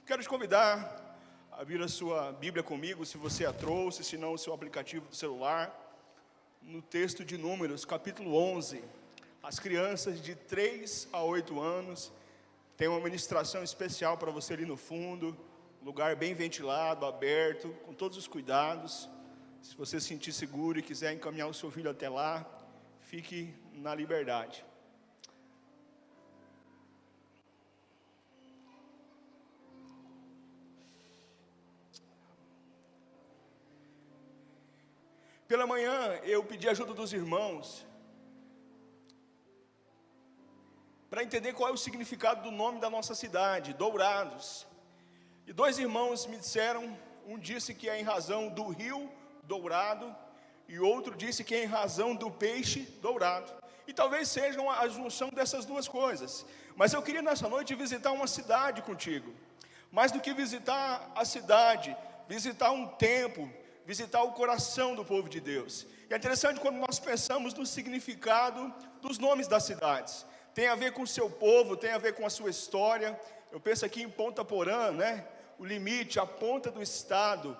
Quero te convidar a abrir a sua Bíblia comigo, se você a trouxe, se não, o seu aplicativo do celular, no texto de Números, capítulo 11. As crianças de 3 a 8 anos, tem uma ministração especial para você ali no fundo, lugar bem ventilado, aberto, com todos os cuidados. Se você se sentir seguro e quiser encaminhar o seu filho até lá, fique na liberdade. Pela manhã, eu pedi ajuda dos irmãos para entender qual é o significado do nome da nossa cidade, Dourados. E 2 irmãos me disseram, um disse que é em razão do rio dourado, e outro disse que é em razão do peixe dourado. E talvez sejam a junção dessas duas coisas. Mas eu queria nessa noite visitar uma cidade contigo. Mais do que visitar a cidade, visitar um templo, visitar o coração do povo de Deus. E é interessante quando nós pensamos no significado dos nomes das cidades. Tem a ver com o seu povo, tem a ver com a sua história. Eu penso aqui em Ponta Porã, né? O limite, a ponta do estado,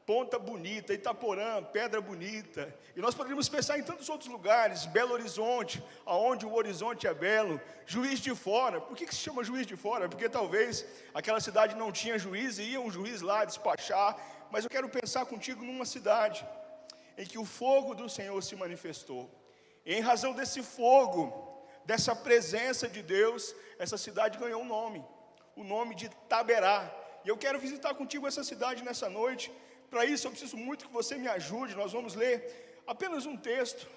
Ponta Bonita, Itaporã, Pedra Bonita. E nós poderíamos pensar em tantos outros lugares, Belo Horizonte, aonde o horizonte é belo, Juiz de Fora. Por que se chama Juiz de Fora? Porque talvez aquela cidade não tinha juiz e ia um juiz lá despachar. Mas eu quero pensar contigo numa cidade em que o fogo do Senhor se manifestou. E em razão desse fogo, dessa presença de Deus, essa cidade ganhou um nome, o nome de Taberá. E eu quero visitar contigo essa cidade nessa noite. Para isso eu preciso muito que você me ajude. Nós vamos ler apenas um texto,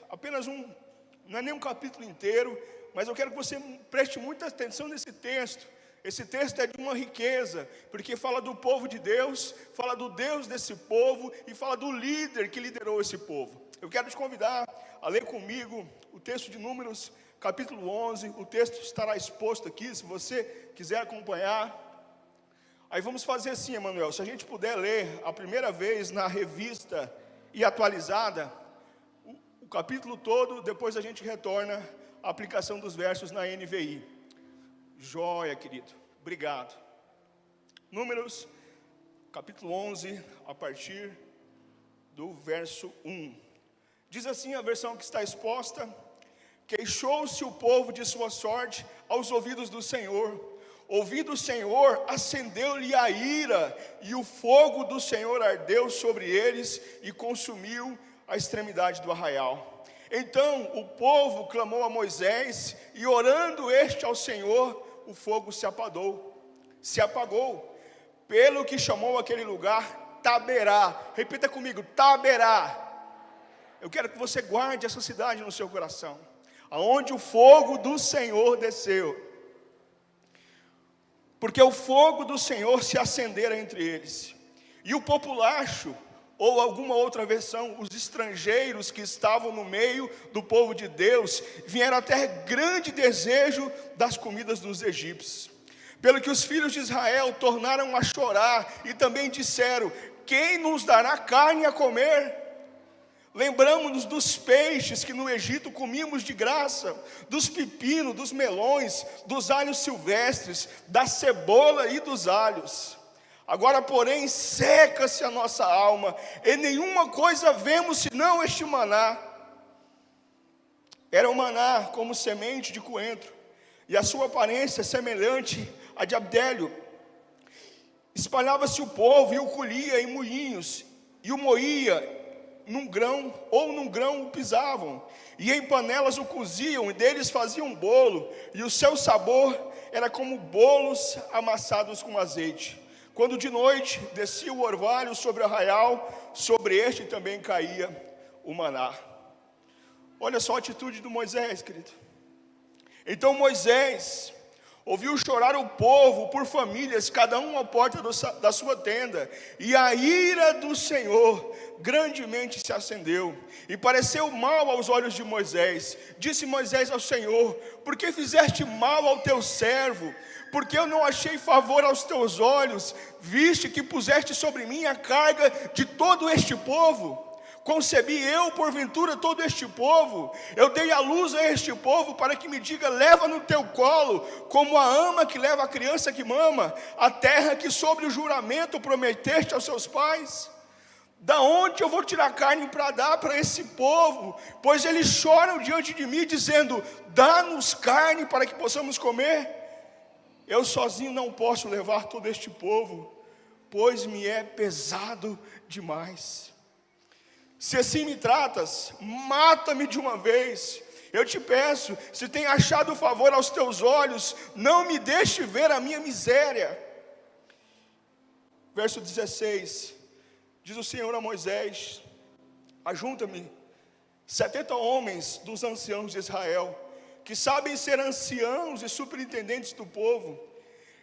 não é nem um capítulo inteiro, mas eu quero que você preste muita atenção nesse texto. Esse texto é de uma riqueza, porque fala do povo de Deus, fala do Deus desse povo e fala do líder que liderou esse povo. Eu quero te convidar a ler comigo o texto de Números, capítulo 11. O texto estará exposto aqui, se você quiser acompanhar. Aí vamos fazer assim, Emanuel, se a gente puder ler a primeira vez na revista e atualizada, o capítulo todo, depois a gente retorna à aplicação dos versos na NVI. Joia, querido, obrigado. Números, capítulo 11, a partir do verso 1. Diz assim a versão que está exposta: queixou-se o povo de sua sorte aos ouvidos do Senhor. Ouvindo o Senhor, acendeu-lhe a ira, e o fogo do Senhor ardeu sobre eles e consumiu a extremidade do arraial. Então o povo clamou a Moisés, e orando este ao Senhor, o fogo se apagou, pelo que chamou aquele lugar Taberá. Repita comigo, Taberá. Eu quero que você guarde essa cidade no seu coração, aonde o fogo do Senhor desceu, porque o fogo do Senhor se acendera entre eles. E o populacho, ou alguma outra versão, os estrangeiros que estavam no meio do povo de Deus, vieram até grande desejo das comidas dos egípcios. Pelo que os filhos de Israel tornaram a chorar e também disseram: quem nos dará carne a comer? Lembramos-nos dos peixes que no Egito comíamos de graça, dos pepinos, dos melões, dos alhos silvestres, da cebola e dos alhos. Agora, porém, seca-se a nossa alma, e nenhuma coisa vemos senão este maná. Era um maná como semente de coentro, e a sua aparência semelhante à de abdélio. Espalhava-se o povo e o colhia em moinhos, e o moía num grão o pisavam, e em panelas o coziam, e deles faziam bolo, e o seu sabor era como bolos amassados com azeite. Quando de noite descia o orvalho sobre o arraial, sobre este também caía o maná. Olha só a atitude do Moisés, querido. Então Moisés ouviu chorar o povo por famílias, cada um à porta da sua tenda, e a ira do Senhor grandemente se acendeu, e pareceu mal aos olhos de Moisés. Disse Moisés ao Senhor: por que fizeste mal ao teu servo? Porque eu não achei favor aos teus olhos, viste que puseste sobre mim a carga de todo este povo? Concebi eu, porventura, todo este povo? Eu dei a luz a este povo para que me diga: leva no teu colo, como a ama que leva a criança que mama, a terra que sobre o juramento prometeste aos seus pais? Da onde eu vou tirar carne para dar para esse povo? Pois eles choram diante de mim, dizendo: dá-nos carne para que possamos comer. Eu sozinho não posso levar todo este povo, pois me é pesado demais. Se assim me tratas, mata-me de uma vez. Eu te peço, se tem achado favor aos teus olhos, não me deixe ver a minha miséria. Verso 16, diz o Senhor a Moisés: ajunta-me 70 homens dos anciãos de Israel, que sabem ser anciãos e superintendentes do povo,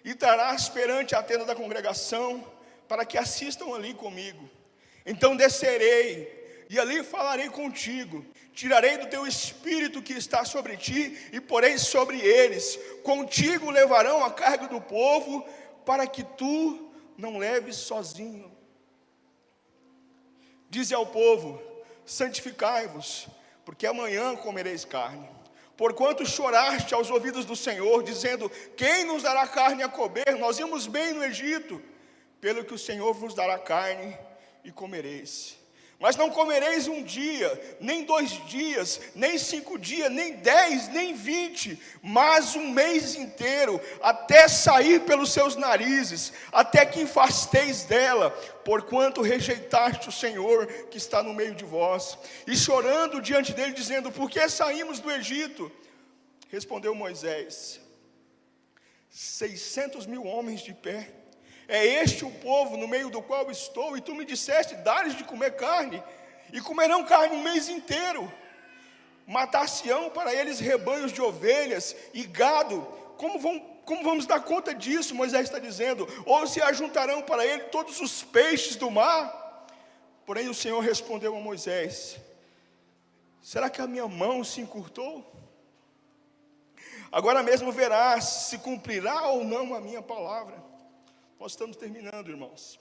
e trarás perante a tenda da congregação, para que assistam ali comigo. Então descerei, e ali falarei contigo, tirarei do teu espírito que está sobre ti, e porei sobre eles. Contigo levarão a carga do povo, para que tu não leves sozinho. Dize ao povo: santificai-vos, porque amanhã comereis carne. Porquanto choraste aos ouvidos do Senhor, dizendo: quem nos dará carne a comer? Nós íamos bem no Egito. Pelo que o Senhor vos dará carne e comereis. Mas não comereis um dia, nem 2 dias, nem 5 dias, nem 10, nem 20, mas um mês inteiro, até sair pelos seus narizes, até que enfasteis dela, porquanto rejeitaste o Senhor que está no meio de vós. E chorando diante dele, dizendo: por que saímos do Egito? Respondeu Moisés: 600.000 homens de pé. É este o povo no meio do qual estou, e tu me disseste: dá-lhes de comer carne, e comerão carne um mês inteiro. Matar-se-ão para eles rebanhos de ovelhas e gado. Como vamos dar conta disso? Moisés está dizendo. Ou se ajuntarão para ele todos os peixes do mar? Porém o Senhor respondeu a Moisés: será que a minha mão se encurtou? Agora mesmo verás se cumprirá ou não a minha palavra. Nós estamos terminando, irmãos.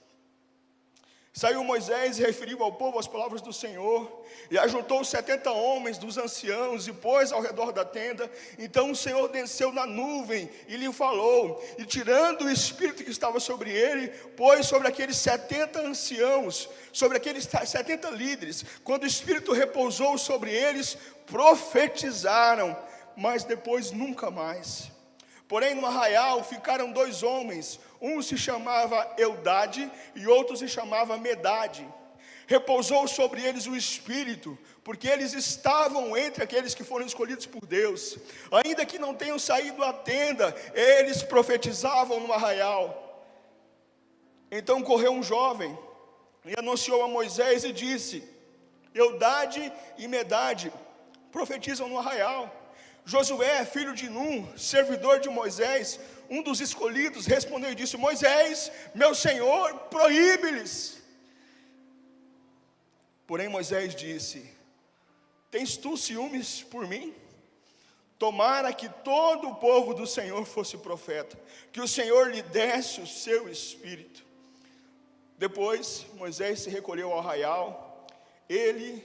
Saiu Moisés e referiu ao povo as palavras do Senhor, e ajuntou 70 homens dos anciãos, e pôs ao redor da tenda. Então o Senhor desceu na nuvem, e lhe falou, e tirando o espírito que estava sobre ele, pôs sobre aqueles 70 anciãos, sobre aqueles 70 líderes. Quando o espírito repousou sobre eles, profetizaram, mas depois nunca mais. Porém no arraial ficaram 2 homens, um se chamava Eldade e outro se chamava Medade. Repousou sobre eles o Espírito, porque eles estavam entre aqueles que foram escolhidos por Deus. Ainda que não tenham saído à tenda, eles profetizavam no arraial. Então correu um jovem e anunciou a Moisés e disse: Eldade e Medade profetizam no arraial. Josué, filho de Num, servidor de Moisés, um dos escolhidos, respondeu e disse: Moisés, meu senhor, proíbe-lhes. Porém Moisés disse: tens tu ciúmes por mim? Tomara que todo o povo do Senhor fosse profeta, que o Senhor lhe desse o seu espírito. Depois Moisés se recolheu ao arraial, ele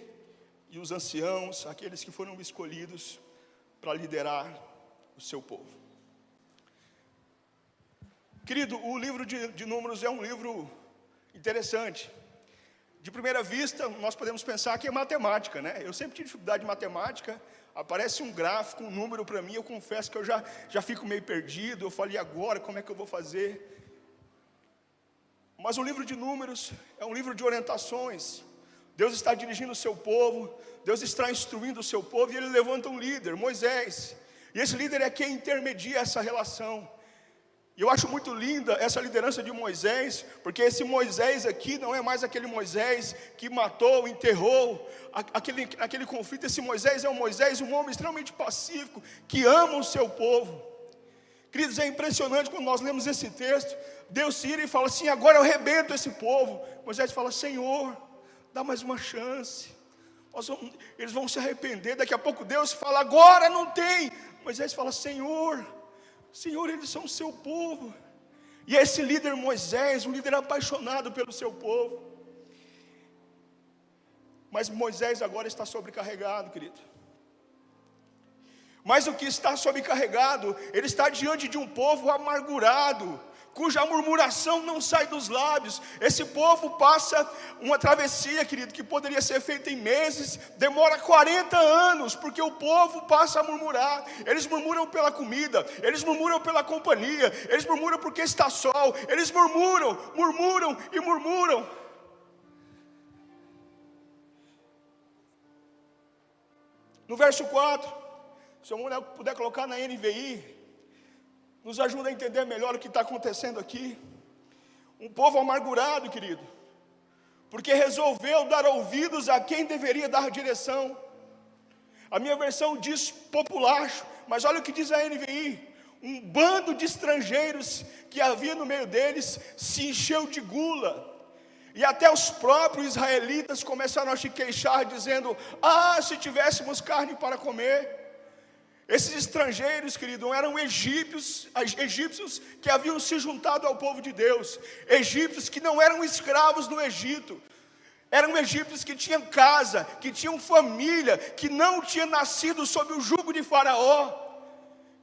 e os anciãos, aqueles que foram escolhidos para liderar o seu povo. Querido, o livro de Números é um livro interessante. De primeira vista, nós podemos pensar que é matemática, né? Eu sempre tive dificuldade de matemática. Aparece um gráfico, um número para mim, eu confesso que eu já fico meio perdido. Eu falei: agora, como é que eu vou fazer? Mas o livro de Números é um livro de orientações. Deus está dirigindo o seu povo, Deus está instruindo o seu povo, e Ele levanta um líder, Moisés. E esse líder é quem intermedia essa relação. E eu acho muito linda essa liderança de Moisés, porque esse Moisés aqui não é mais aquele Moisés que matou, enterrou, aquele conflito. Esse Moisés é um Moisés, um homem extremamente pacífico, que ama o seu povo. Queridos, é impressionante quando nós lemos esse texto. Deus se ira e fala assim: agora eu arrebento esse povo. Moisés fala: Senhor, dá mais uma chance. Eles vão se arrepender. Daqui a pouco Deus fala: agora não tem. Moisés fala: Senhor, eles são o seu povo. E esse líder Moisés, um líder apaixonado pelo seu povo. Mas Moisés agora está sobrecarregado, querido. Mas o que está sobrecarregado, ele está diante de um povo amargurado, cuja murmuração não sai dos lábios. Esse povo passa uma travessia, querido, que poderia ser feita em meses, demora 40 anos, porque o povo passa a murmurar. Eles murmuram pela comida, eles murmuram pela companhia, eles murmuram porque está sol, eles murmuram e murmuram. No verso 4, se a mulher puder colocar na NVI, nos ajuda a entender melhor o que está acontecendo aqui. Um povo amargurado, querido, porque resolveu dar ouvidos a quem deveria dar direção. A minha versão diz populacho, mas olha o que diz a NVI. Um bando de estrangeiros que havia no meio deles se encheu de gula. E até os próprios israelitas começaram a se queixar, dizendo: ah, se tivéssemos carne para comer. Esses estrangeiros, querido, eram egípcios que haviam se juntado ao povo de Deus. Egípcios que não eram escravos no Egito. Eram egípcios que tinham casa, que tinham família, que não tinham nascido sob o jugo de Faraó.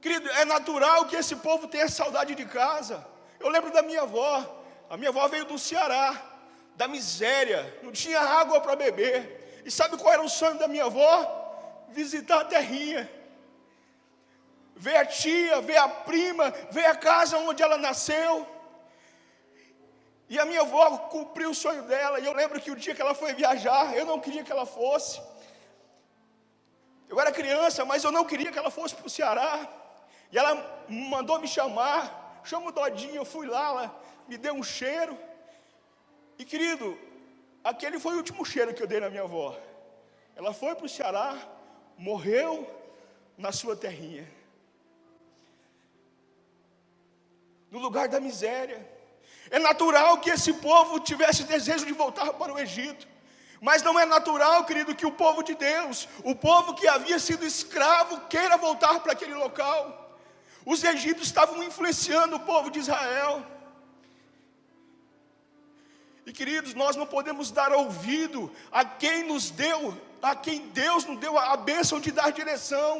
Querido, é natural que esse povo tenha saudade de casa. Eu lembro da minha avó. A minha avó veio do Ceará, da miséria, não tinha água para beber. E sabe qual era o sonho da minha avó? Visitar a terrinha. Ver a tia, ver a prima, ver a casa onde ela nasceu. E a minha avó cumpriu o sonho dela. E eu lembro que o dia que ela foi viajar, eu não queria que ela fosse. Eu era criança, mas eu não queria que ela fosse para o Ceará. E ela mandou me chamar. Chama o Dodinho, eu fui lá, ela me deu um cheiro. E querido, aquele foi o último cheiro que eu dei na minha avó. Ela foi para o Ceará, morreu na sua terrinha, no lugar da miséria. É natural que esse povo tivesse desejo de voltar para o Egito, mas não é natural, querido, que o povo de Deus, o povo que havia sido escravo, queira voltar para aquele local. Os egípcios estavam influenciando o povo de Israel. E queridos, nós não podemos dar ouvido a quem Deus nos deu a bênção de dar direção.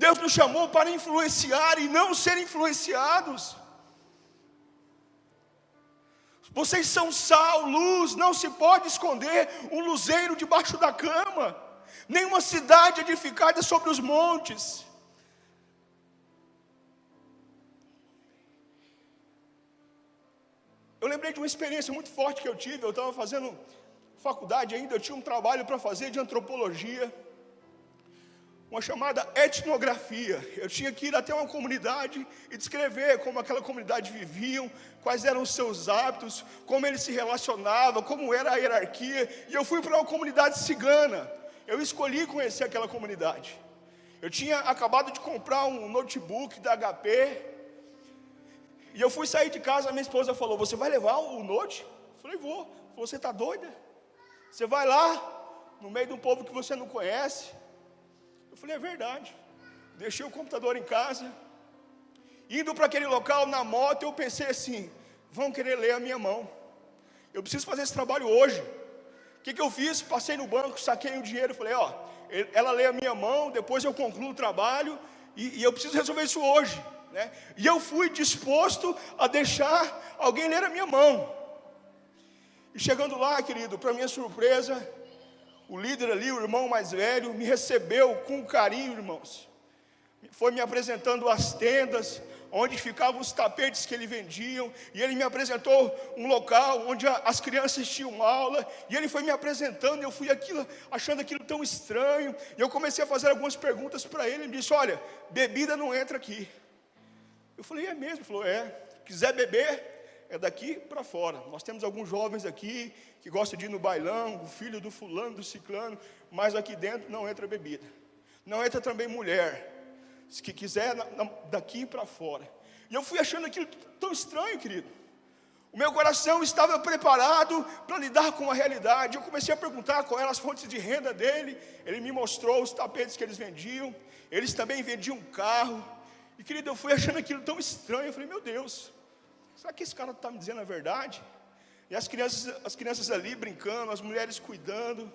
Deus nos chamou para influenciar e não ser influenciados. Vocês são sal, luz, não se pode esconder um luzeiro debaixo da cama, nem uma cidade edificada sobre os montes. Eu lembrei de uma experiência muito forte que eu tive. Eu estava fazendo faculdade ainda, eu tinha um trabalho para fazer de antropologia, uma chamada etnografia. Eu tinha que ir até uma comunidade e descrever como aquela comunidade viviam, quais eram os seus hábitos, como eles se relacionavam, como era a hierarquia. E eu fui para uma comunidade cigana. Eu escolhi conhecer aquela comunidade. Eu tinha acabado de comprar um notebook da HP, e eu fui sair de casa, a minha esposa falou: você vai levar o note? Eu falei: vou. Ela falou: você está doida? Você vai lá, no meio de um povo que você não conhece? Eu falei: é verdade. Deixei o computador em casa. Indo para aquele local na moto, eu pensei assim: vão querer ler a minha mão. Eu preciso fazer esse trabalho hoje. O que eu fiz? Passei no banco, saquei o dinheiro, falei: ó, ela lê a minha mão, depois eu concluo o trabalho, e eu preciso resolver isso hoje, né? E eu fui disposto a deixar alguém ler a minha mão. E chegando lá, querido, para minha surpresa, o líder ali, o irmão mais velho, me recebeu com carinho, irmãos. Foi me apresentando as tendas, onde ficavam os tapetes que ele vendiam, e ele me apresentou um local onde as crianças tinham aula, e ele foi me apresentando, e eu fui achando aquilo tão estranho, e eu comecei a fazer algumas perguntas para ele. Ele disse: olha, bebida não entra aqui. Eu falei: é mesmo? Ele falou: é, quiser beber, é daqui para fora. Nós temos alguns jovens aqui que gostam de ir no bailão, o filho do fulano, do ciclano, mas aqui dentro não entra bebida, não entra também mulher. Se que quiser, daqui para fora. E eu fui achando aquilo tão estranho, querido. O meu coração estava preparado para lidar com a realidade. Eu comecei a perguntar quais eram as fontes de renda dele. Ele me mostrou os tapetes que eles vendiam. Eles também vendiam um carro. E, querido, eu fui achando aquilo tão estranho. Eu falei: meu Deus, será que esse cara está me dizendo a verdade? E as crianças ali brincando, as mulheres cuidando.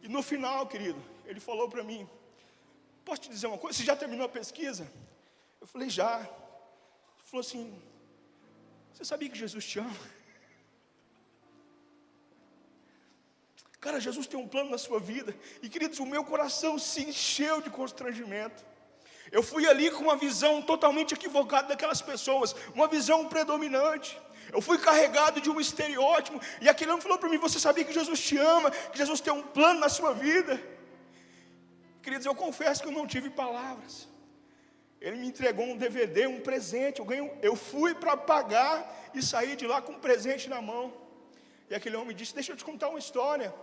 E no final, querido, ele falou para mim: posso te dizer uma coisa? Você já terminou a pesquisa? Eu falei: já. Ele falou assim: você sabia que Jesus te ama? Cara, Jesus tem um plano na sua vida. E queridos, o meu coração se encheu de constrangimento. Eu fui ali com uma visão totalmente equivocada daquelas pessoas, uma visão predominante. Eu fui carregado de um estereótipo. E aquele homem falou para mim: você sabia que Jesus te ama, que Jesus tem um plano na sua vida? Queridos, eu confesso que eu não tive palavras. Ele me entregou um DVD, um presente. Eu fui para pagar e saí de lá com um presente na mão. E aquele homem disse: deixa eu te contar uma história.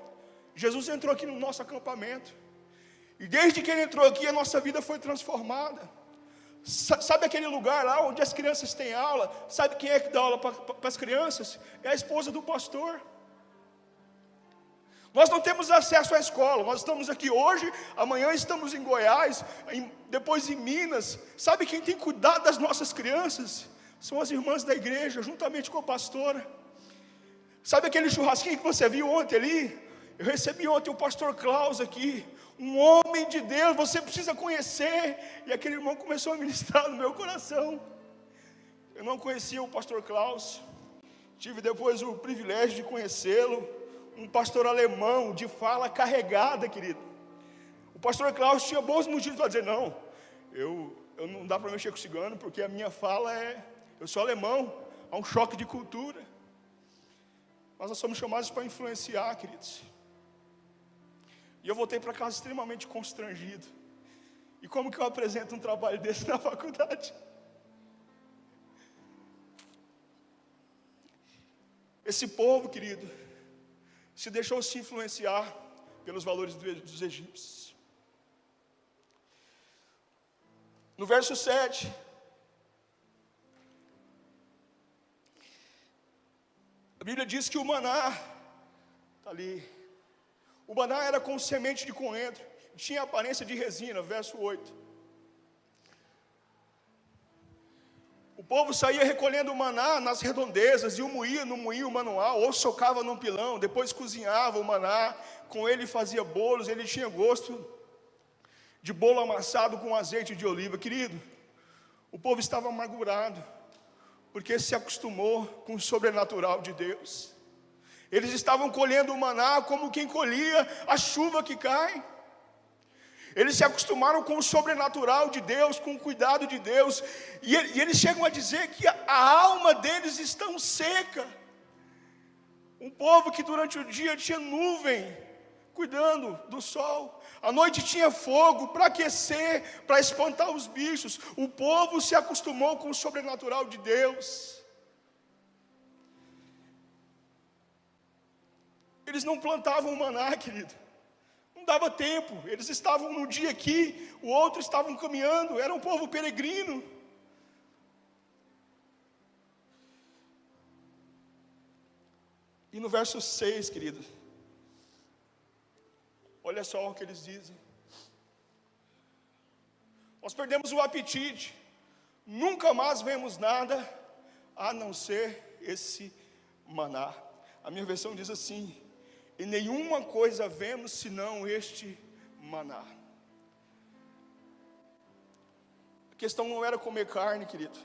Jesus entrou aqui no nosso acampamento. E desde que ele entrou aqui, a nossa vida foi transformada. Sabe aquele lugar lá onde as crianças têm aula? Sabe quem é que dá aula para as crianças? É a esposa do pastor. Nós não temos acesso à escola. Nós estamos aqui hoje, amanhã estamos em Goiás, depois em Minas. Sabe quem tem cuidado das nossas crianças? São as irmãs da igreja, juntamente com a pastora. Sabe aquele churrasquinho que você viu ontem ali? Eu recebi ontem o pastor Klaus aqui, um homem de Deus, você precisa conhecer. E aquele irmão começou a ministrar no meu coração. Eu não conhecia o pastor Klaus, tive depois o privilégio de conhecê-lo. Um pastor alemão, de fala carregada, querido. O pastor Klaus tinha bons motivos para dizer: não, eu não dá para mexer com cigano, porque a minha fala eu sou alemão, há um choque de cultura. Mas nós somos chamados para influenciar, queridos. E eu voltei para casa extremamente constrangido. E como que eu apresento um trabalho desse na faculdade? Esse povo, querido, se deixou se influenciar pelos valores dos egípcios. No verso 7, a Bíblia diz que o maná, está ali, o maná era com semente de coentro, tinha aparência de resina, verso 8. O povo saía recolhendo o maná nas redondezas, e o moía no moinho manual, ou socava num pilão, depois cozinhava o maná, com ele fazia bolos, ele tinha gosto de bolo amassado com azeite de oliva. Querido, o povo estava amargurado, porque se acostumou com o sobrenatural de Deus. Eles estavam colhendo o maná como quem colhia a chuva que cai. Eles se acostumaram com o sobrenatural de Deus, com o cuidado de Deus, e eles chegam a dizer que a alma deles está seca. Um povo que durante o dia tinha nuvem, cuidando do sol, à noite tinha fogo para aquecer, para espantar os bichos. O povo se acostumou com o sobrenatural de Deus. Eles não plantavam maná, querido. Não dava tempo. Eles estavam num dia aqui, o outro estavam caminhando. Era um povo peregrino. E no verso 6, querido, olha só o que eles dizem: nós perdemos o apetite, nunca mais vemos nada a não ser esse maná. A minha versão diz assim: e nenhuma coisa vemos senão este maná. A questão não era comer carne, querido.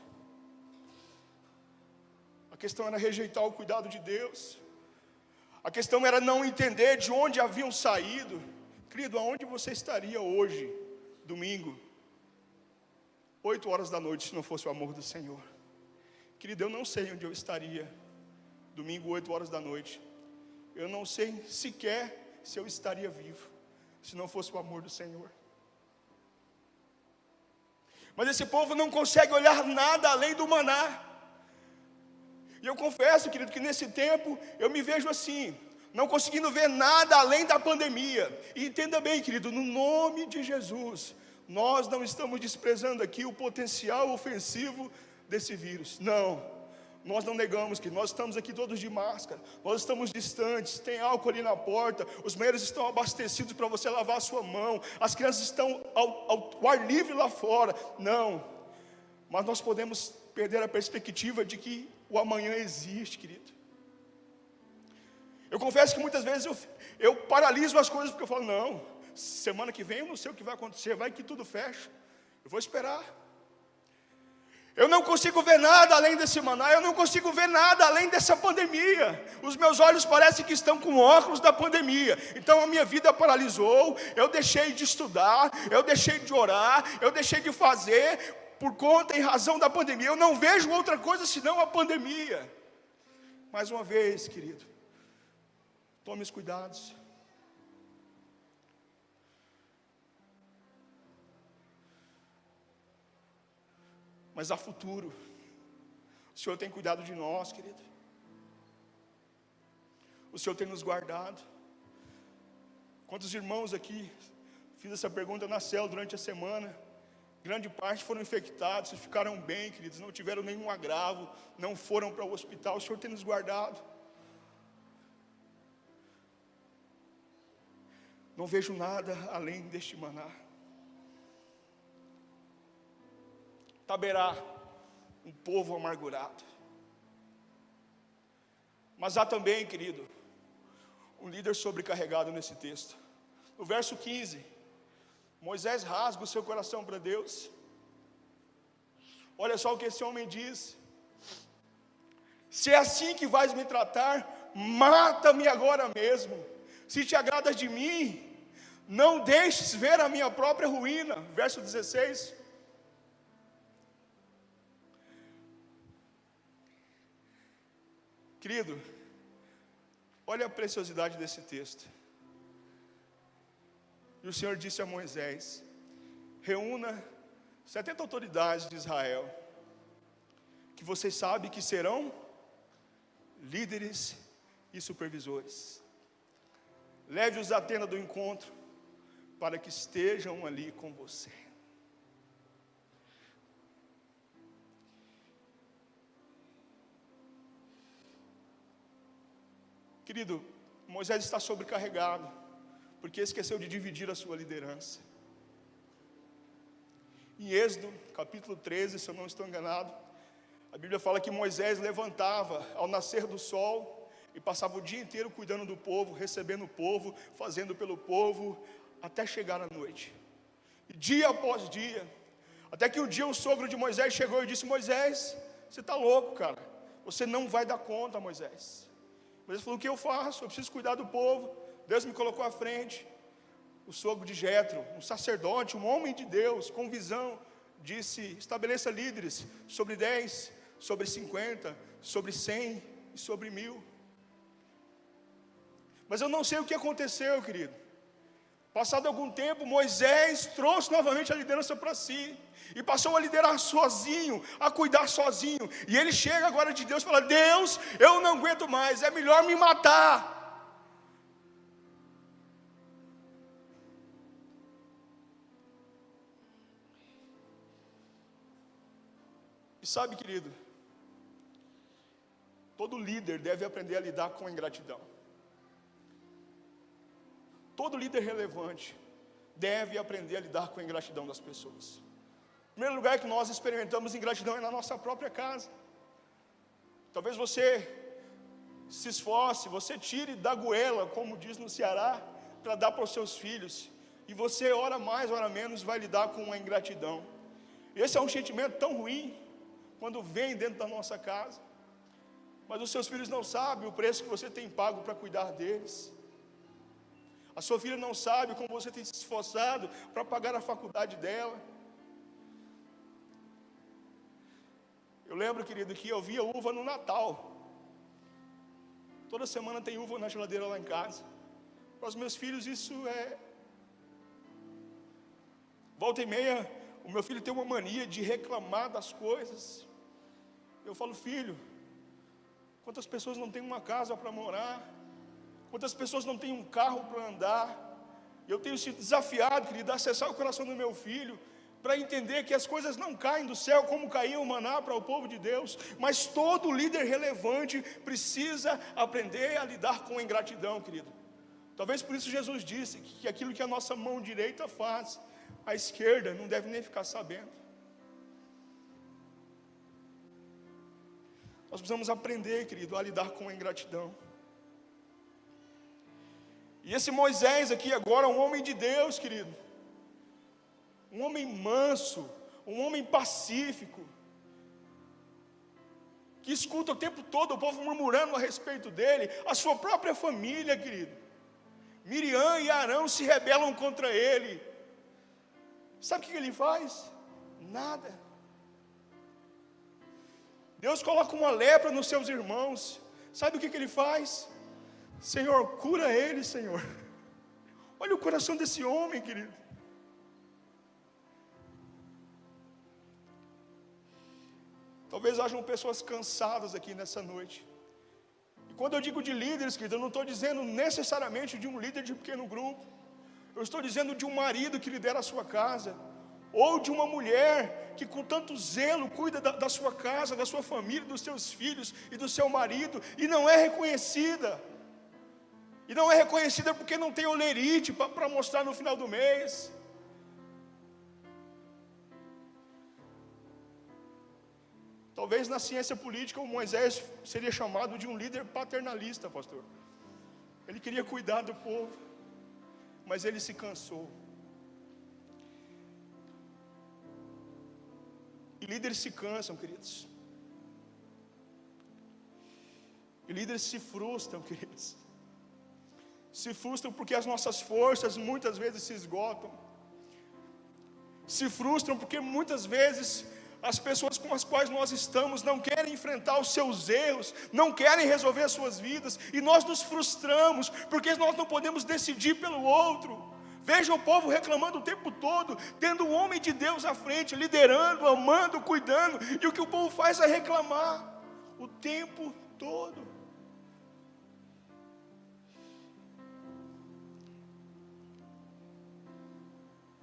A questão era rejeitar o cuidado de Deus. A questão era não entender de onde haviam saído. Querido, aonde você estaria hoje, domingo, 8 horas da noite, se não fosse o amor do Senhor? Querido, eu não sei onde eu estaria, domingo, 8 horas da noite. Eu não sei sequer se eu estaria vivo, se não fosse o amor do Senhor. Mas esse povo não consegue olhar nada além do maná. E eu confesso, querido, que nesse tempo eu me vejo assim, não conseguindo ver nada além da pandemia. E entenda bem, querido, no nome de Jesus, nós não estamos desprezando aqui o potencial ofensivo desse vírus. Não. Nós não negamos que nós estamos aqui todos de máscara, nós estamos distantes, tem álcool ali na porta, os banheiros estão abastecidos para você lavar a sua mão, as crianças estão ao ar livre lá fora. Não, mas nós podemos perder a perspectiva de que o amanhã existe, querido. Eu confesso que muitas vezes eu paraliso as coisas, porque eu falo, não, semana que vem eu não sei o que vai acontecer, vai que tudo fecha, eu vou esperar. Eu não consigo ver nada além desse maná, eu não consigo ver nada além dessa pandemia. Os meus olhos parecem que estão com óculos da pandemia. Então a minha vida paralisou, eu deixei de estudar, eu deixei de orar, eu deixei de fazer, por conta e razão da pandemia. Eu não vejo outra coisa senão a pandemia. Mais uma vez, querido, tome os cuidados. Mas há futuro. O Senhor tem cuidado de nós, querido. O Senhor tem nos guardado. Quantos irmãos aqui, fiz essa pergunta na célula durante a semana, grande parte foram infectados, ficaram bem, queridos, não tiveram nenhum agravo, não foram para o hospital. O Senhor tem nos guardado. Não vejo nada além deste maná. Haverá um povo amargurado. Mas há também, querido, um líder sobrecarregado nesse texto. No verso 15, Moisés rasga o seu coração para Deus. Olha só o que esse homem diz: se é assim que vais me tratar, mata-me agora mesmo. Se te agradas de mim, não deixes ver a minha própria ruína. Verso 16. Querido, olha a preciosidade desse texto. E o Senhor disse a Moisés: reúna 70 autoridades de Israel, que vocês sabem que serão líderes e supervisores. Leve-os à tenda do encontro, para que estejam ali com você. Querido, Moisés está sobrecarregado, porque esqueceu de dividir a sua liderança. Em Êxodo, capítulo 13, se eu não estou enganado, a Bíblia fala que Moisés levantava ao nascer do sol, e passava o dia inteiro cuidando do povo, recebendo o povo, fazendo pelo povo, até chegar à noite. E dia após dia, até que um dia o sogro de Moisés chegou e disse: Moisés, você está louco, cara, você não vai dar conta, Moisés. Moisés falou: o que eu faço? Eu preciso cuidar do povo. Deus me colocou à frente. O sogro de Jetro, um sacerdote, um homem de Deus, com visão, disse: estabeleça líderes sobre 10, sobre 50, sobre 100 e sobre 1000. Mas eu não sei o que aconteceu, querido. Passado algum tempo, Moisés trouxe novamente a liderança para si, e passou a liderar sozinho, a cuidar sozinho. E ele chega agora de Deus e fala: Deus, eu não aguento mais, é melhor me matar. E sabe, querido, todo líder deve aprender a lidar com a ingratidão. Todo líder relevante deve aprender a lidar com a ingratidão das pessoas. O primeiro lugar que nós experimentamos ingratidão é na nossa própria casa. Talvez você se esforce, você tire da goela, como diz no Ceará, para dar para os seus filhos, e você, ora mais, ora menos, vai lidar com a ingratidão. Esse é um sentimento tão ruim, quando vem dentro da nossa casa, mas os seus filhos não sabem o preço que você tem pago para cuidar deles. A sua filha não sabe como você tem se esforçado para pagar a faculdade dela. Eu lembro, querido, que eu via uva no Natal. Toda semana tem uva na geladeira lá em casa. Para os meus filhos isso é... Volta e meia, o meu filho tem uma mania de reclamar das coisas. Eu falo: filho, quantas pessoas não têm uma casa para morar? Quantas pessoas não têm um carro para andar? Eu tenho sido desafiado, querido, a acessar o coração do meu filho, para entender que as coisas não caem do céu como caiu o maná para o povo de Deus, mas todo líder relevante precisa aprender a lidar com a ingratidão, querido. Talvez por isso Jesus disse que aquilo que a nossa mão direita faz, a esquerda não deve nem ficar sabendo. Nós precisamos aprender, querido, a lidar com a ingratidão. E esse Moisés aqui agora, um homem de Deus, querido, um homem manso, um homem pacífico, que escuta o tempo todo o povo murmurando a respeito dele, a sua própria família, querido, Miriam e Arão se rebelam contra ele. Sabe o que ele faz? Nada. Deus coloca uma lepra nos seus irmãos. Sabe o que ele faz? Senhor, cura ele, Senhor. Olha o coração desse homem, querido. Talvez hajam pessoas cansadas aqui nessa noite. E quando eu digo de líderes, querido, eu não estou dizendo necessariamente de um líder de pequeno grupo. Eu estou dizendo de um marido que lidera a sua casa, ou de uma mulher que com tanto zelo cuida da sua casa, da sua família, dos seus filhos e do seu marido, e não é reconhecida. E não é reconhecida porque não tem olerite para mostrar no final do mês. Talvez na ciência política o Moisés seria chamado de um líder paternalista, pastor. Ele queria cuidar do povo, mas ele se cansou. E líderes se cansam, queridos. E líderes se frustram, queridos. Se frustram porque as nossas forças muitas vezes se esgotam. Se frustram porque muitas vezes as pessoas com as quais nós estamos não querem enfrentar os seus erros, não querem resolver as suas vidas, e nós nos frustramos porque nós não podemos decidir pelo outro. Veja o povo reclamando o tempo todo, tendo um homem de Deus à frente, liderando, amando, cuidando, e o que o povo faz é reclamar o tempo todo.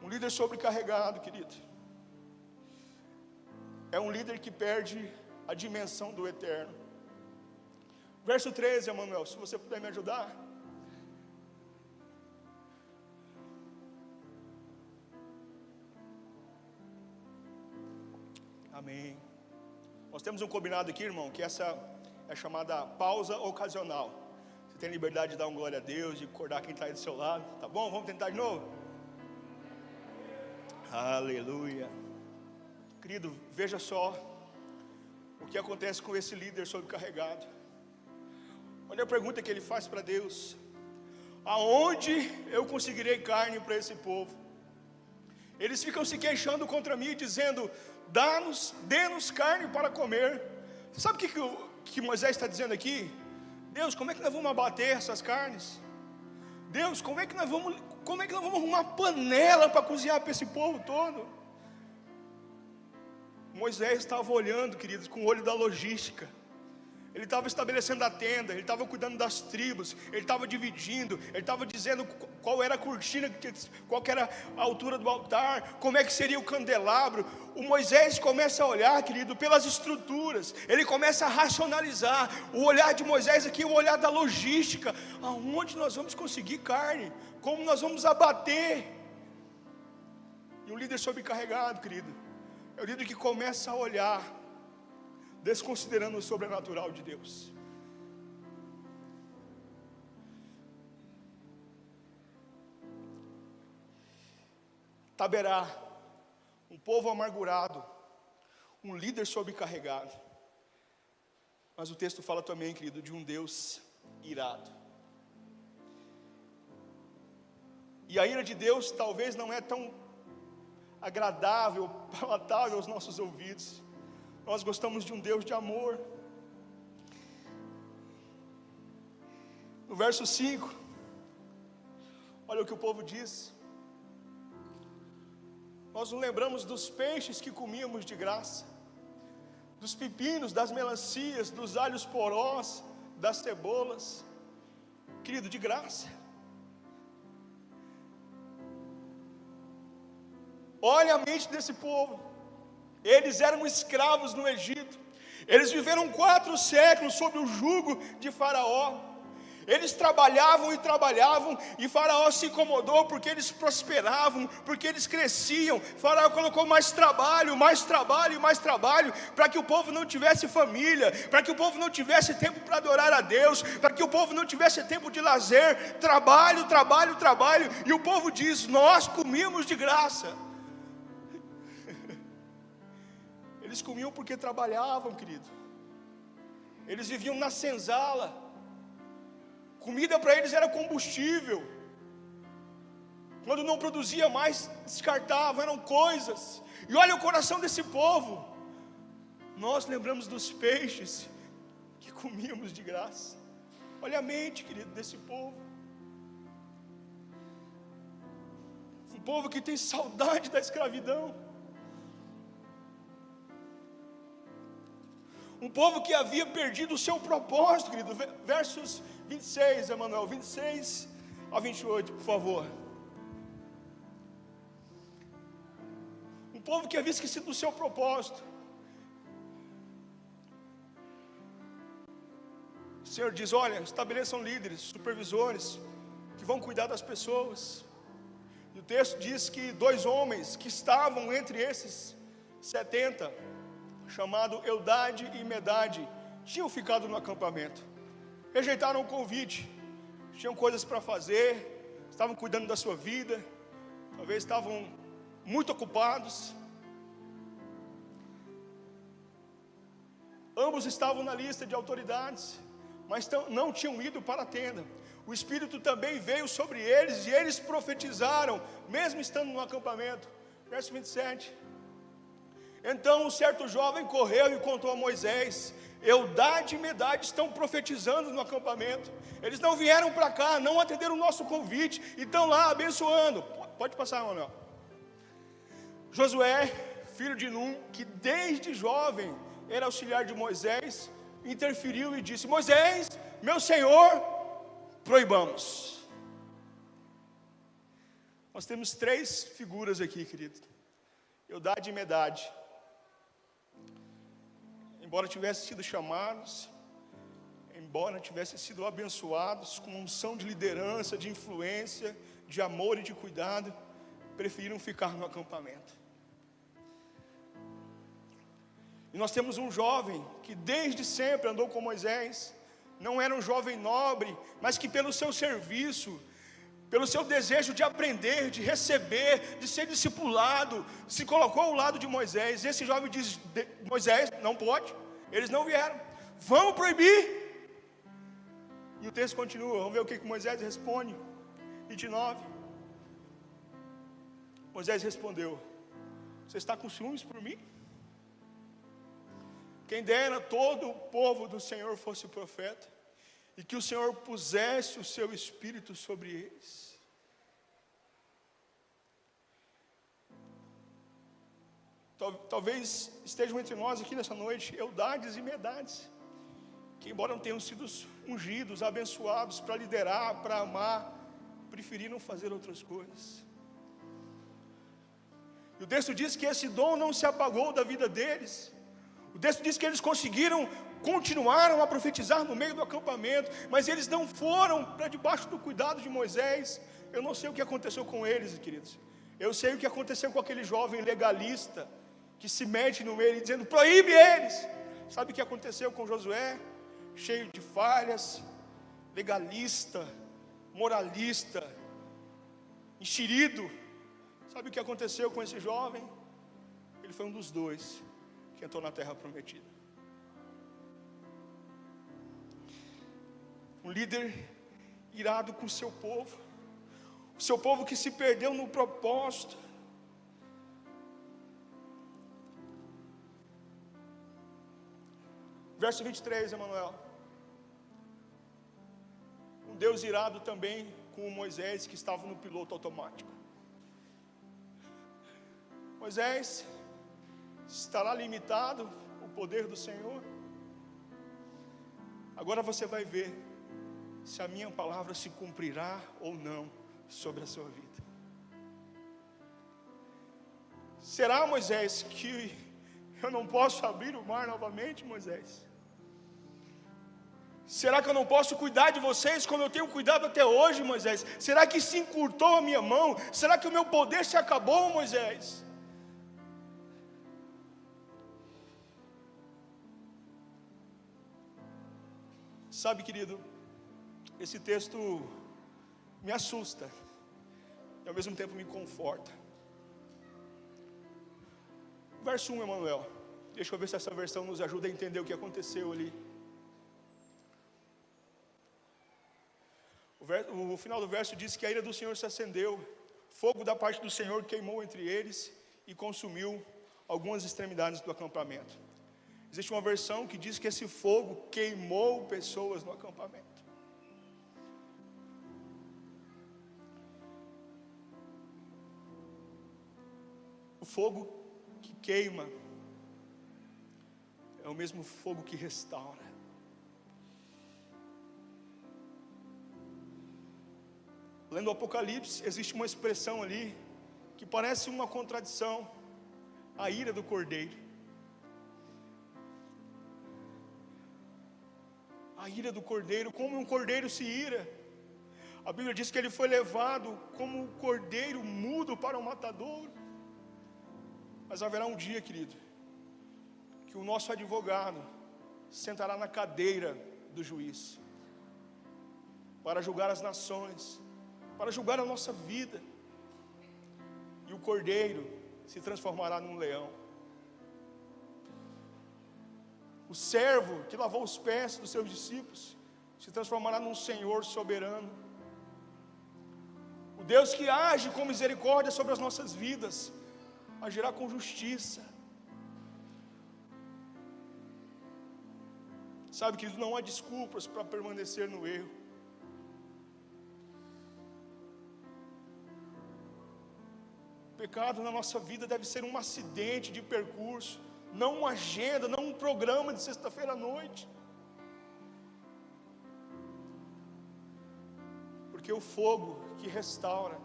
Um líder sobrecarregado, querido, é um líder que perde a dimensão do eterno. Verso 13, Emanuel, se você puder me ajudar. Amém. Nós temos um combinado aqui, irmão, que essa é chamada pausa ocasional. Você tem liberdade de dar um glória a Deus, de acordar quem está aí do seu lado, tá bom? Vamos tentar de novo? Aleluia. Querido, veja só o que acontece com esse líder sobrecarregado. Olha a pergunta que ele faz para Deus: aonde eu conseguirei carne para esse povo? Eles ficam se queixando contra mim, dizendo: dê-nos carne para comer. Você sabe o que Moisés está dizendo aqui? Deus, como é que nós vamos abater essas carnes? Deus, como é que nós vamos arrumar panela para cozinhar para esse povo todo? Moisés estava olhando, queridos, com o olho da logística. Ele estava estabelecendo a tenda, ele estava cuidando das tribos, ele estava dividindo, ele estava dizendo qual era a cortina, qual era a altura do altar, como é que seria o candelabro. O Moisés começa a olhar, querido, pelas estruturas, ele começa a racionalizar. O olhar de Moisés aqui é o olhar da logística. Aonde nós vamos conseguir carne? Como nós vamos abater? E um líder sobrecarregado, querido, é o líder que começa a olhar desconsiderando o sobrenatural de Deus. Taberá, um povo amargurado, um líder sobrecarregado. Mas o texto fala também, querido, de um Deus irado. E a ira de Deus talvez não é tão agradável, palatável aos nossos ouvidos. Nós gostamos de um Deus de amor. No verso 5, olha o que o povo diz: nós nos lembramos dos peixes que comíamos de graça, dos pepinos, das melancias, dos alhos porós, das cebolas. Querido, de graça. Olha a mente desse povo. Eles eram escravos no Egito. Eles viveram 4 séculos sob o jugo de Faraó. Eles trabalhavam e trabalhavam, e Faraó se incomodou porque eles prosperavam, porque eles cresciam. Faraó colocou mais trabalho, mais trabalho e mais trabalho, para que o povo não tivesse família, para que o povo não tivesse tempo para adorar a Deus, para que o povo não tivesse tempo de lazer. Trabalho, trabalho, trabalho. E o povo diz: nós comíamos de graça. Eles comiam porque trabalhavam, querido. Eles viviam na senzala. Comida para eles era combustível. Quando não produzia mais, descartavam, eram coisas. E olha o coração desse povo. Nós lembramos dos peixes que comíamos de graça. Olha a mente, querido, desse povo. Um povo que tem saudade da escravidão. Um povo que havia perdido o seu propósito, querido. Versos 26, Emanuel, 26 a 28, por favor. Um povo que havia esquecido do seu propósito. O Senhor diz: olha, estabeleçam líderes, supervisores, que vão cuidar das pessoas. E o texto diz que 2 homens que estavam entre esses 70, chamado Eldade e Medade, tinham ficado no acampamento. Rejeitaram o convite. Tinham coisas para fazer, estavam cuidando da sua vida, talvez estavam muito ocupados. Ambos estavam na lista de autoridades, mas não tinham ido para a tenda. O Espírito também veio sobre eles e eles profetizaram, mesmo estando no acampamento. Verso 27. Então um certo jovem correu e contou a Moisés: Eldade e Medade estão profetizando no acampamento. Eles não vieram para cá, não atenderam o nosso convite, e estão lá abençoando. Pode passar, Manuel. Josué, filho de Num, que desde jovem era auxiliar de Moisés, interferiu e disse: Moisés, meu senhor, proibamos. Nós temos 3 figuras aqui, querido: Eldade e Medade. Embora tivessem sido chamados, embora tivessem sido abençoados com unção de liderança, de influência, de amor e de cuidado, preferiram ficar no acampamento. E nós temos um jovem que desde sempre andou com Moisés. Não era um jovem nobre, mas que pelo seu serviço, pelo seu desejo de aprender, de receber, de ser discipulado, se colocou ao lado de Moisés. Esse jovem diz: Moisés, não pode, eles não vieram, vamos proibir. E o texto continua, vamos ver o que Moisés responde. 29. Moisés respondeu: você está com ciúmes por mim? Quem dera todo o povo do Senhor fosse profeta, e que o Senhor pusesse o seu Espírito sobre eles. Talvez estejam entre nós aqui nessa noite Eldades e Medades, que embora não tenham sido ungidos, abençoados para liderar, para amar, preferiram fazer outras coisas. E o texto diz que esse dom não se apagou da vida deles. O texto diz que eles continuaram a profetizar no meio do acampamento, mas eles não foram para debaixo do cuidado de Moisés. Eu não sei o que aconteceu com eles, queridos. Eu sei o que aconteceu com aquele jovem legalista, que se mete no meio dizendo: proíbe eles. Sabe o que aconteceu com Josué? Cheio de falhas, legalista, moralista, enxerido. Sabe o que aconteceu com esse jovem? Ele foi um dos 2 que entrou na terra prometida. Um líder irado com o seu povo que se perdeu no propósito. Verso 23, Emanuel. Um Deus irado também com o Moisés, que estava no piloto automático. Moisés, estará limitado o poder do Senhor? Agora você vai ver se a minha palavra se cumprirá ou não sobre a sua vida. Será, Moisés, que eu não posso abrir o mar novamente, Moisés? Será que eu não posso cuidar de vocês como eu tenho cuidado até hoje, Moisés? Será que se encurtou a minha mão? Será que o meu poder se acabou, Moisés? Sabe, querido, esse texto me assusta e ao mesmo tempo me conforta. Verso 1, Emanuel. Deixa eu ver se essa versão nos ajuda a entender o que aconteceu ali. O final do verso diz que a ira do Senhor se acendeu, fogo da parte do Senhor queimou entre eles e consumiu algumas extremidades do acampamento. Existe uma versão que diz que esse fogo queimou pessoas no acampamento. O fogo que queima é o mesmo fogo que restaura. Lendo o Apocalipse, existe uma expressão ali que parece uma contradição: a ira do cordeiro. A ira do cordeiro, como um cordeiro se ira. A Bíblia diz que ele foi levado como um cordeiro mudo para o matadouro. Mas haverá um dia, querido, que o nosso advogado sentará na cadeira do juiz para julgar as nações, para julgar a nossa vida, e o cordeiro se transformará num leão. O servo que lavou os pés dos seus discípulos se transformará num Senhor soberano. O Deus que age com misericórdia sobre as nossas vidas agirá com justiça. Sabe, querido, não há desculpas para permanecer no erro. O pecado na nossa vida deve ser um acidente de percurso, não uma agenda, não um programa de sexta-feira à noite. Porque o fogo que restaura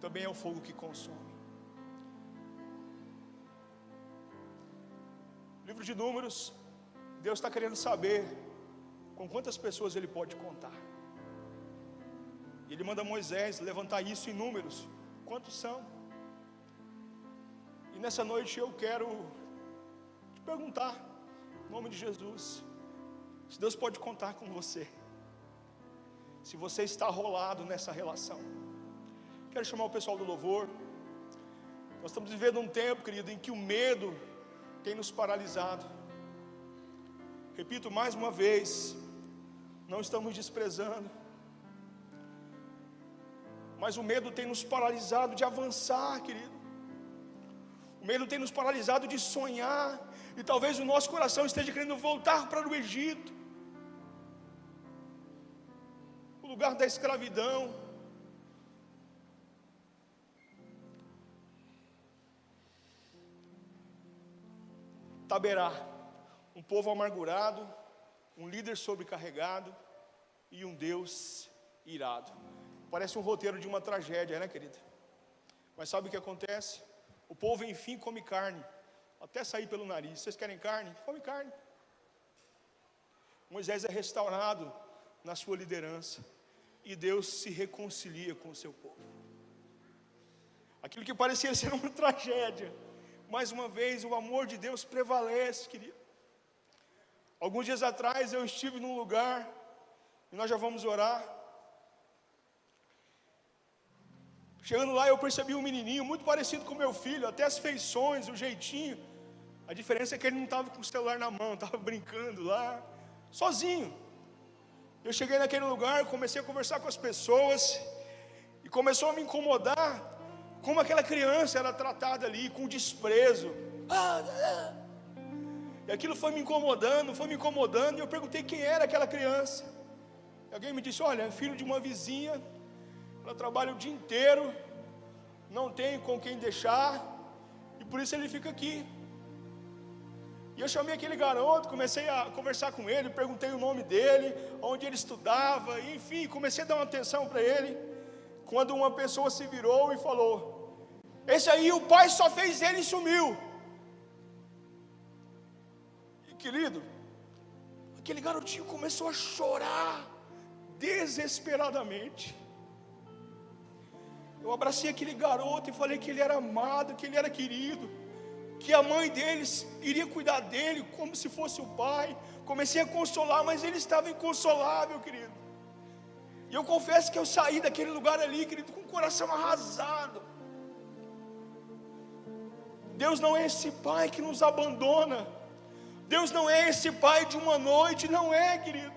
também é o fogo que consome. Livro de Números, Deus está querendo saber com quantas pessoas Ele pode contar. E Ele manda Moisés levantar isso em números. Quantos são? E nessa noite eu quero te perguntar, em nome de Jesus, se Deus pode contar com você, se você está rolado nessa relação. Quero chamar o pessoal do louvor. Nós estamos vivendo um tempo, querido, em que o medo tem nos paralisado. Repito mais uma vez, não estamos desprezando, mas o medo tem nos paralisado de avançar, querido. O medo tem nos paralisado de sonhar, e talvez o nosso coração esteja querendo voltar para o Egito, o lugar da escravidão. Taberá, um povo amargurado, um líder sobrecarregado e um Deus irado. Parece um roteiro de uma tragédia, né, querida? Mas sabe o que acontece? O povo enfim come carne, até sair pelo nariz. Vocês querem carne? Come carne. Moisés é restaurado na sua liderança e Deus se reconcilia com o seu povo. Aquilo que parecia ser uma tragédia, mais uma vez o amor de Deus prevalece, querido. Alguns dias atrás eu estive num lugar, e nós já vamos orar. Chegando lá eu percebi um menininho muito parecido com meu filho, até as feições, o jeitinho. A diferença é que ele não estava com o celular na mão, estava brincando lá, sozinho. Eu cheguei naquele lugar, comecei a conversar com as pessoas, e começou a me incomodar como aquela criança era tratada ali, com desprezo. E aquilo foi me incomodando, e eu perguntei quem era aquela criança. E alguém me disse: olha, é filho de uma vizinha, ela trabalha o dia inteiro, não tem com quem deixar, e por isso ele fica aqui. E eu chamei aquele garoto, comecei a conversar com ele, perguntei o nome dele, onde ele estudava, enfim, comecei a dar uma atenção para ele. Quando uma pessoa se virou e falou: esse aí o pai só fez ele e sumiu. E querido, aquele garotinho começou a chorar desesperadamente. Eu abracei aquele garoto e falei que ele era amado, que ele era querido, que a mãe deles iria cuidar dele como se fosse o pai. Comecei a consolar, mas ele estava inconsolável, querido. E eu confesso que eu saí daquele lugar ali, querido, com o coração arrasado. Deus não é esse pai que nos abandona. Deus não é esse pai de uma noite, não é, querido.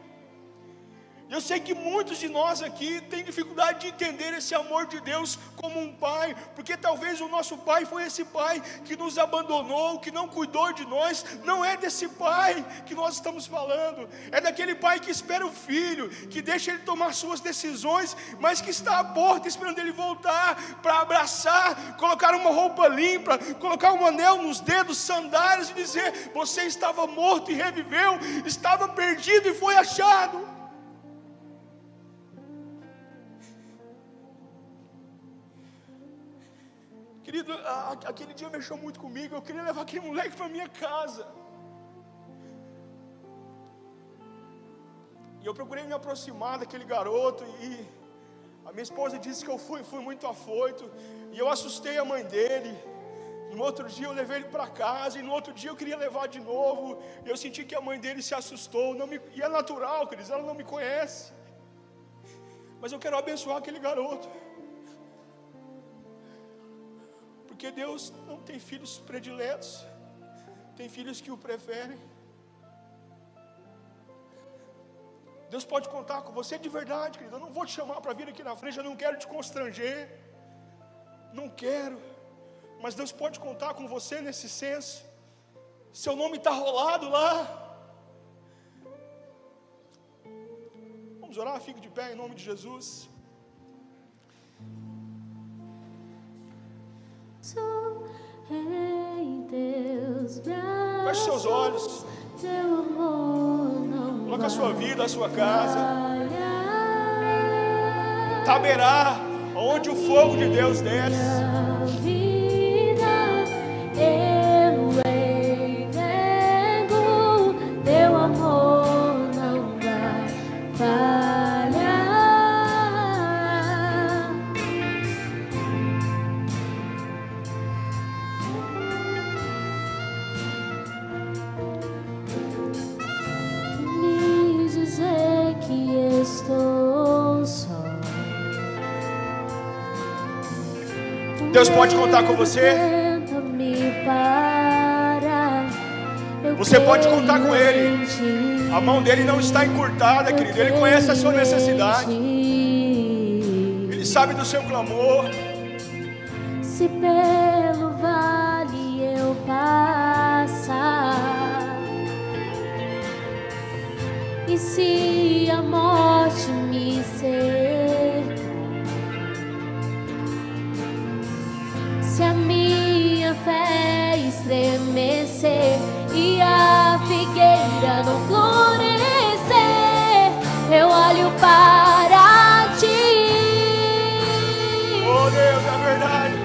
Eu sei que muitos de nós aqui têm dificuldade de entender esse amor de Deus como um pai, porque talvez o nosso pai foi esse pai que nos abandonou, que não cuidou de nós. Não é desse pai que nós estamos falando, é daquele pai que espera o filho, que deixa ele tomar suas decisões, mas que está à porta esperando ele voltar para abraçar, colocar uma roupa limpa, colocar um anel nos dedos, sandálias e dizer: você estava morto e reviveu, estava perdido e foi achado. Querido, aquele dia mexeu muito comigo. Eu queria levar aquele moleque para minha casa. E eu procurei me aproximar daquele garoto. E a minha esposa disse que eu fui muito afoito. E eu assustei a mãe dele. No outro dia eu levei ele para casa. E no outro dia eu queria levar de novo. E eu senti que a mãe dele se assustou. E é natural, queridos, ela não me conhece. Mas eu quero abençoar aquele garoto. Porque Deus não tem filhos prediletos, tem filhos que o preferem. Deus pode contar com você de verdade, querido. Eu não vou te chamar para vir aqui na frente, eu não quero te constranger, não quero. Mas Deus pode contar com você nesse senso. Seu nome está rolado lá. Vamos orar, fique de pé em nome de Jesus. Em teus braços, feche seus olhos, teu amor não coloca a sua vida, a sua casa, falhar. Taberá, onde o fogo de Deus desce. A vida eu entrego, teu amor não vai falhar. Estou só. Deus pode contar com você. Você pode contar com Ele. A mão dele não está encurtada, querido. Ele conhece a sua necessidade. Ele sabe do seu clamor. Se pelo vale eu passar, e se a morte me cercar, se a minha fé estremecer e a figueira não florescer, eu olho para ti. Oh Deus, é verdade.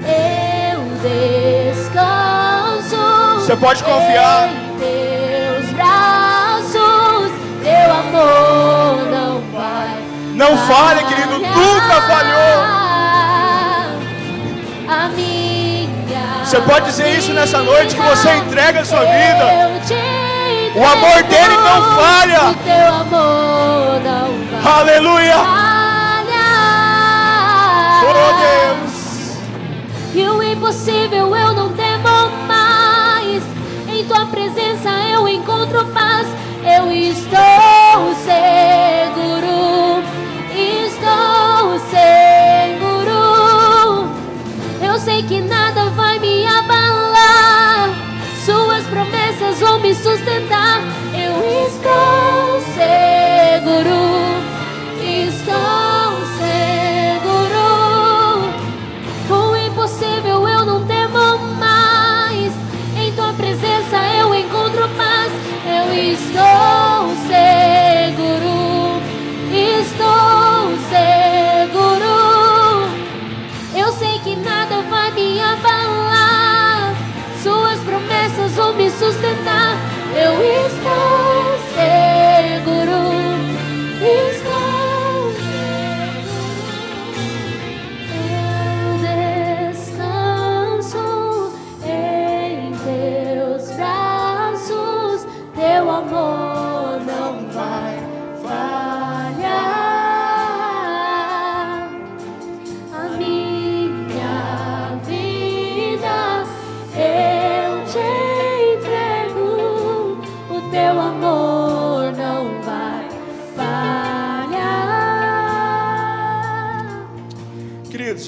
Eu descanso. Você pode confiar em teus braços. Teu amor não vai. Não falha, querido, nunca falhou. A minha. Você pode dizer isso nessa noite, que você entrega a sua vida. O amor dele não falha. O teu amor não vai. Aleluia. Oh Deus. E o impossível eu não temo mais. Em tua presença eu encontro paz. Eu estou seguro, estou seguro. Eu sei que nada vai me abalar. Suas promessas vão me sustentar. Eu estou seguro, estou seguro. O impossível eu não temo mais. Em tua presença eu encontro paz. Eu estou seguro.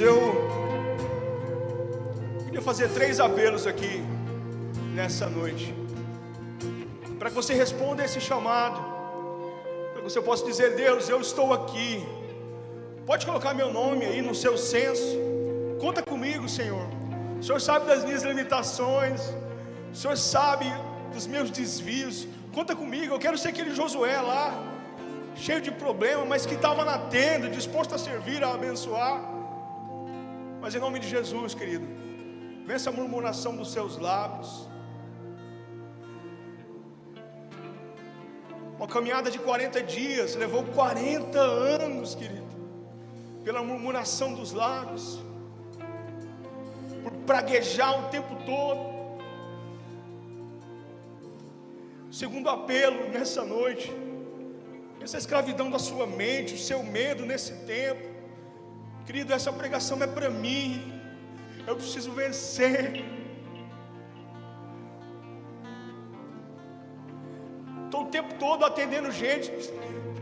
Queridos, eu queria fazer 3 apelos aqui nessa noite, para que você responda esse chamado, para que você possa dizer: Deus, eu estou aqui. Pode colocar meu nome aí no seu censo. Conta comigo, Senhor. O Senhor sabe das minhas limitações, o Senhor sabe dos meus desvios. Conta comigo. Eu quero ser aquele Josué lá, cheio de problema, mas que estava na tenda, disposto a servir, a abençoar. Mas em nome de Jesus, querido, vença a murmuração dos seus lábios. Uma caminhada de 40 dias levou 40 anos, querido, pela murmuração dos lábios, por praguejar o tempo todo. Segundo apelo nessa noite, essa escravidão da sua mente, o seu medo nesse tempo. Querido, essa pregação é para mim. Eu preciso vencer. Estou o tempo todo atendendo gente,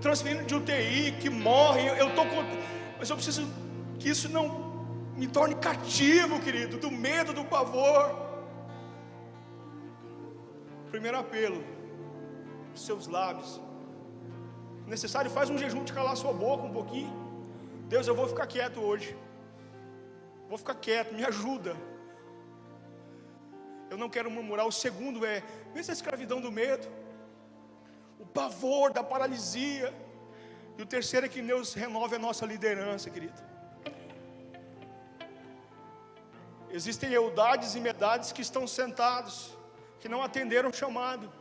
transferindo de UTI, que morre. Mas eu preciso que isso não me torne cativo, querido, do medo, do pavor. Primeiro apelo, os seus lábios. Se necessário, faz um jejum de calar sua boca um pouquinho. Deus, eu vou ficar quieto hoje. Vou ficar quieto, me ajuda. Eu não quero murmurar. O segundo é, vence a escravidão do medo, o pavor da paralisia. E o terceiro é que Deus renove a nossa liderança, querido. Existem Eudades e Medades que estão sentados, que não atenderam o chamado.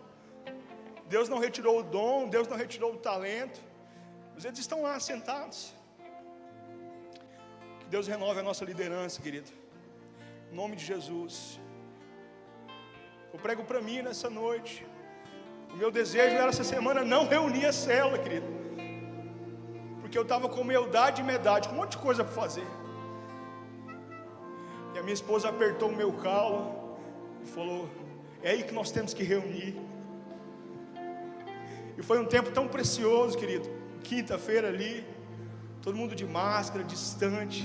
Deus não retirou o dom, Deus não retirou o talento, mas eles estão lá sentados. Que Deus renove a nossa liderança, querido, em nome de Jesus. Eu prego para mim nessa noite. O meu desejo era essa semana não reunir a célula, querido, porque eu estava com Eudade e Medade, com um monte de coisa para fazer. E a minha esposa apertou o meu calo e falou: é aí que nós temos que reunir. E foi um tempo tão precioso, querido. Quinta-feira ali, todo mundo de máscara, distante,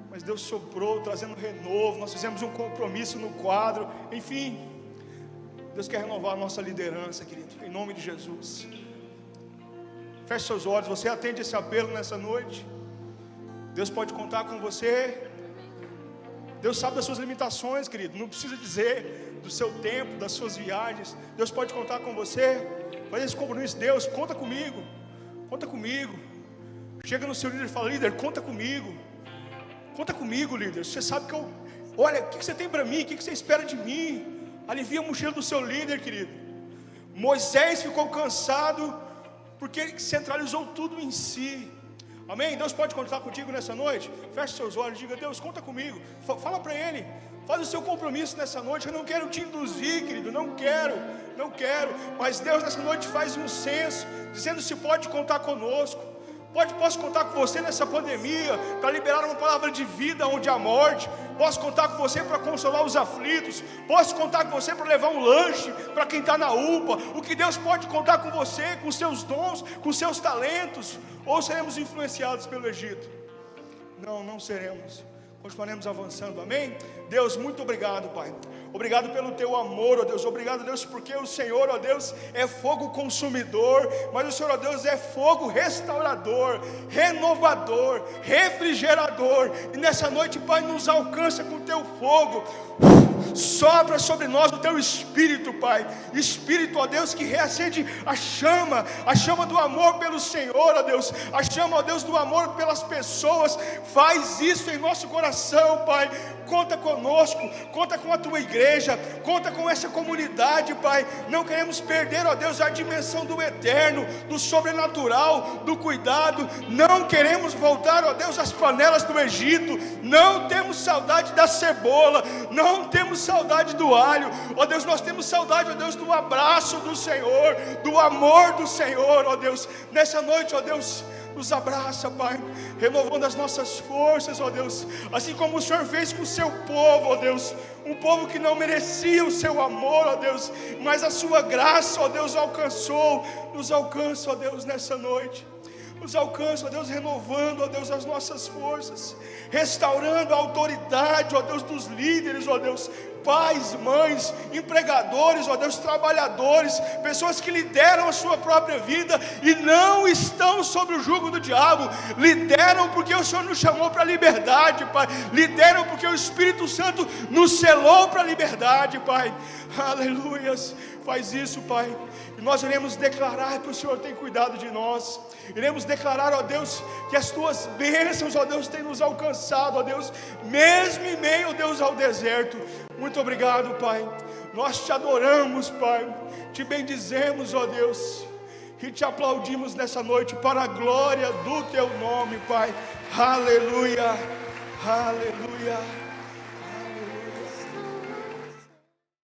mas Deus soprou, trazendo renovo. Nós fizemos um compromisso no quadro. Enfim, Deus quer renovar a nossa liderança, querido, em nome de Jesus. Feche seus olhos. Você atende esse apelo nessa noite. Deus pode contar com você. Deus sabe das suas limitações, querido. Não precisa dizer do seu tempo, das suas viagens. Deus pode contar com você. Faz esse compromisso. Deus, conta comigo. Conta comigo. Chega no seu líder e fala: líder, conta comigo. Conta comigo, líder. Você sabe que eu... Olha, o que você tem para mim? O que você espera de mim? Alivia a mochila do seu líder, querido. Moisés ficou cansado porque ele centralizou tudo em si. Amém? Deus pode contar contigo nessa noite? Feche seus olhos, diga: Deus, conta comigo. Fala para Ele, faz o seu compromisso nessa noite. Eu não quero te induzir, querido, não quero. Mas Deus nessa noite faz um censo, dizendo se pode contar conosco. Posso contar com você nessa pandemia, para liberar uma palavra de vida onde há morte. Posso contar com você para consolar os aflitos. Posso contar com você para levar um lanche para quem está na UPA. O que Deus pode contar com você, com seus dons, com seus talentos? Ou seremos influenciados pelo Egito? Não seremos. Continuaremos avançando, amém? Deus, muito obrigado, Pai. Obrigado pelo teu amor, ó Deus. Obrigado, Deus, porque o Senhor, ó Deus, é fogo consumidor, mas o Senhor, ó Deus, é fogo restaurador, renovador, refrigerador. E nessa noite, Pai, nos alcança com o teu fogo. Sopra sobre nós o teu Espírito, Pai. Espírito, ó Deus, que reacende a chama do amor pelo Senhor, ó Deus, a chama, ó Deus, do amor pelas pessoas. Faz isso em nosso coração, Pai. Conta conosco, conta com a tua igreja, conta com essa comunidade, Pai. Não queremos perder, ó Deus, a dimensão do eterno, do sobrenatural, do cuidado. Não queremos voltar, ó Deus, às panelas do Egito. Não temos saudade da cebola, não temos saudade do alho, ó Deus. Nós temos saudade, ó Deus, do abraço do Senhor, do amor do Senhor, ó Deus. Nessa noite, ó Deus, nos abraça, Pai, renovando as nossas forças, ó Deus, assim como o Senhor fez com o seu povo, ó Deus, um povo que não merecia o seu amor, ó Deus, mas a sua graça, ó Deus, alcançou. Nos alcança, ó Deus, nessa noite. Nos alcança, ó Deus, renovando, ó Deus, as nossas forças, restaurando a autoridade, ó Deus, dos líderes, ó Deus, pais, mães, empregadores, ó Deus, trabalhadores, pessoas que lideram a sua própria vida e não estão sob o jugo do diabo. Lideram porque o Senhor nos chamou para a liberdade, Pai. Lideram porque o Espírito Santo nos selou para a liberdade, Pai. Aleluias. Faz isso, Pai, e nós iremos declarar que o Senhor tem cuidado de nós. Iremos declarar, ó Deus, que as Tuas bênçãos, ó Deus, têm nos alcançado, ó Deus, mesmo em meio, ó Deus, ao deserto. Muito obrigado, Pai. Nós Te adoramos, Pai. Te bendizemos, ó Deus, e Te aplaudimos nessa noite para a glória do Teu nome, Pai. Aleluia, aleluia.